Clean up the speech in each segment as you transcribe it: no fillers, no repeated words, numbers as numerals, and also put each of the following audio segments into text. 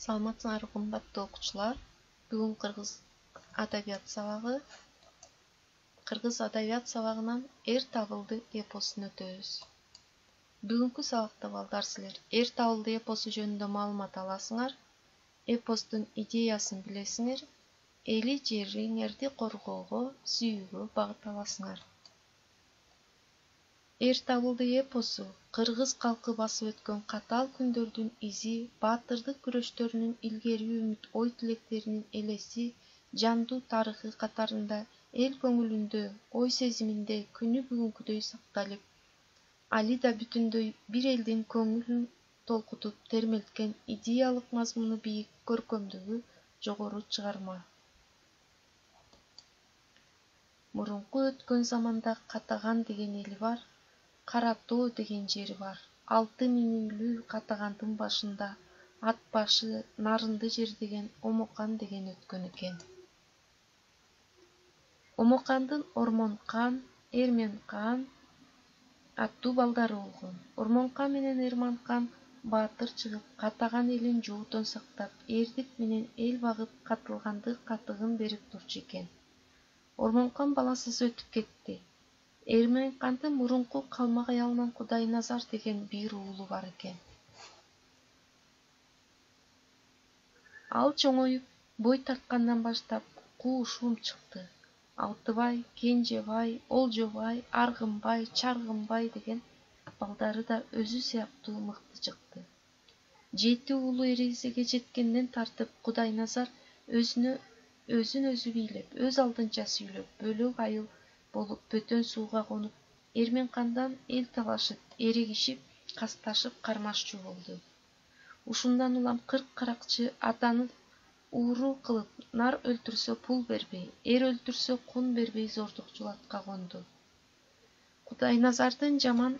Саламатсыңарбы кымбаттуу окуучулар. Бүгүн кыргыз адабият сабагынан эр табылды эпосун өтөбүз. Бүгүнкү сабакта балдар силер эр табылды эпосу жөнүндө маалымат аласыңар, эпостун идеясын билесиңер, эли жериңерди коргоого, сүйүүгө багыт аласыңар. Эр табылды эпосу кыргыз калкы басып өткөн катаал күндөрдүн изи, баатырдык күрөштөрүнүн илгерүү үмүт ой тилектеринин элеси, жандуу тарыхы катарында эл көңүлүндө, ой сезиминде күнү бүгүнкүдөй сакталып, али да бүтүндөй бир элдин көңүлүн толкутуп термелткен идеялык мазмуну бийик, көркөмдүгү жогору чыгарма. Мурунку өткөн заманда Катаган деген эли бар, Кара Тоо деген жери бар. 6 миниңлүү Катагандын башында ат башы Нарынды жер деген Омокан деген өткөн экен. Омокандын Ормонкан, Эрменкан аттуу балдары болгон. Ормонкан менен Эрменкан баатыр чыгып, Катаган элин жоотон сактап, эрдик менен эл багып, катылганды катыгын берип турчу экен. Ормонкан баласыз өтүп кетти. Эрменкандын мурунку калмак аялынан Кудайназар деген бир уулу бар экен. Ал чоңоюп, бой тарткандан баштап куу-шум чыкты. Алтыбай, Кенжебай, Олжобай, Аргынбай, Чаргынбай деген балдары да өзү сыяктуу мыкты чыкты. 7 уулу эрезеге жеткенден тартып Кудайназар өзүн өзү бийлеп, өз алдынча сүйлөп, бөлөк айыл болуп бөтөн сууга конуп, Эрменкандан эл талашып, эрегишип, касташып кармашчу болду. Ушундан улам 40 каракчы атаны ууру кылып, нар өлтүрсө пул бербей, эр өлтүрсө кун бербей зордукчулатка конду. Кудайназардын жаман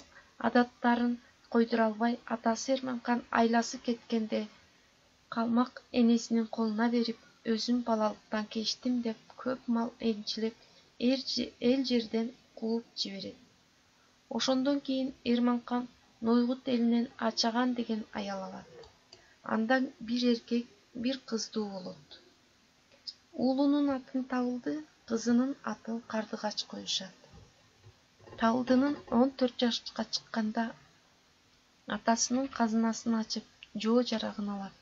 адаттарын койдура албай, атасы Эрменкан айласы кеткенде калмак энесинин колуна берип, өзүм балалыктан кечтим деп көп мал энчилеп, эл жерден кууп жиберет. Ошондон кийин Эрменкан Нойгут элинен Ачаган деген аял алат. Андан бир эркек, бир кыздуу болот. Уулунун атын Табылды, кызынын атын Кардыгач коюшат. Табылдынын 14 жашка чыкканда атасынын казынасын ачып, жоо жарагын алат.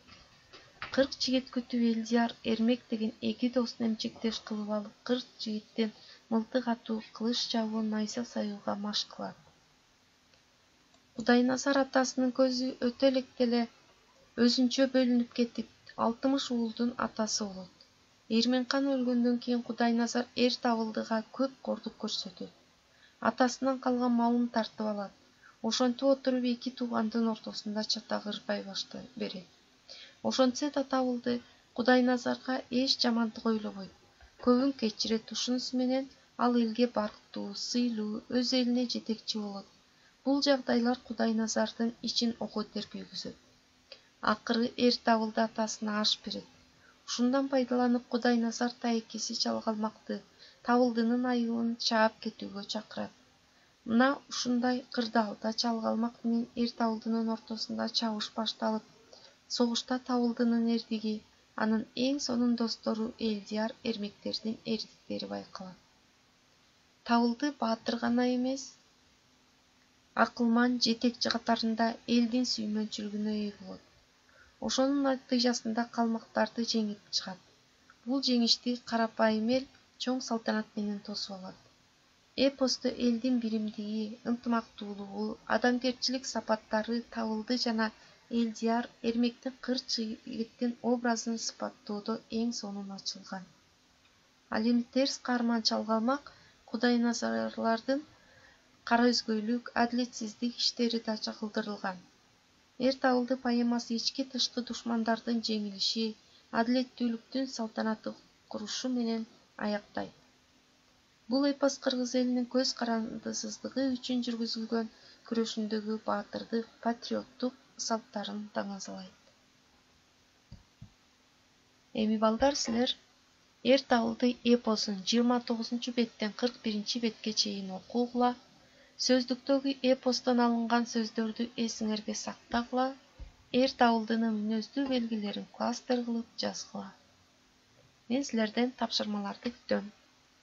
40 жигит күтүп Элдияр, Эрмек деген 2 досун эмчектеш кылып алып, 40 жигиттен мылтык атуу, кылыч чабуу, найза саюуга маш кылат. Кудайназар атасынын көзү өтө электе өзүнчө бөлүнүп кетип, 60 уулдун атасы болот. Эрменкан өлгөндөн кийин Кудайназар эр Табылдыга көп кордук көрсөтөт. Атасынан калган малын тартып алат. Ошентип отуруп 2 туугандын ортосунда чатагырбай берет. Ошентсе да Табылды Кудайназарга эч жамандык ойлобойт. Көбүн кечирет. Ушунусу менен ал элге барктуу, сыйлуу, өз элине жетекчи болот. Бул жагдайлар Кудайназардын ичин окотер күйгүзөт. Акыры эр Табылды атасына аш берет. Ушундан пайдаланып Кудайназар тайекеси чалгалмакты, Табылдынын айылын чаап кетүүгө чакырат. Мына ушундай кырдаалда чалгалмак менен эр Табылдынын ортосунда чабыш башталып, согушта Табылдынын эрдиги, анын эң сонун достору Элдияр, Эрмектердин эрдиктери байкалат. Табылды баатыр гана эмес, акылман, жетекчи катарында элдин сүймөнчүлүгүнө ээ болот. Ошонун натыйжасында калмактарды жеңип чыгат. Бул жеңишти карапайым эл чоң салтанат менен тосуп алат. Эпосто элдин биримдиги, ынтымактуулугу, адамгерчилик сапаттары Табылды жана Элдияр, Эрмектин 40 жигиттин образын сыпаттоодо эң сонун ачылган. Ал эми терс каарман чалгалмак Кудайназарлардын караөзгөйлүк, адилетсиздик иштери да чагылдырылган. Эр Табылды поэмасы ички тышкы душмандардын жеңилиши, адилеттүүлүктүн салтанаты курушу менен аяктайт. Бул эпос кыргыз элинин көз карандысыздыгы үчүн жүргүзүлгөн күрөшүндөгү баатырдык, патриоттук салттарын даңазалайт. Эми балдар силер эр Табылды эпосун 29-беттен 41-бетке чейин окугула, сөздүктөгү эпостон алынган сөздөрдү эсиңерге сактагыла, эр табылдыынын мүнөздүү белгилерин кластер кылып жазгыла. Мен силерден тапшырмаларды күтөм.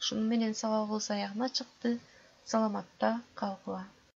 Ушуну менен сабагыбыз аягына чыкты. Саламатта калгыла.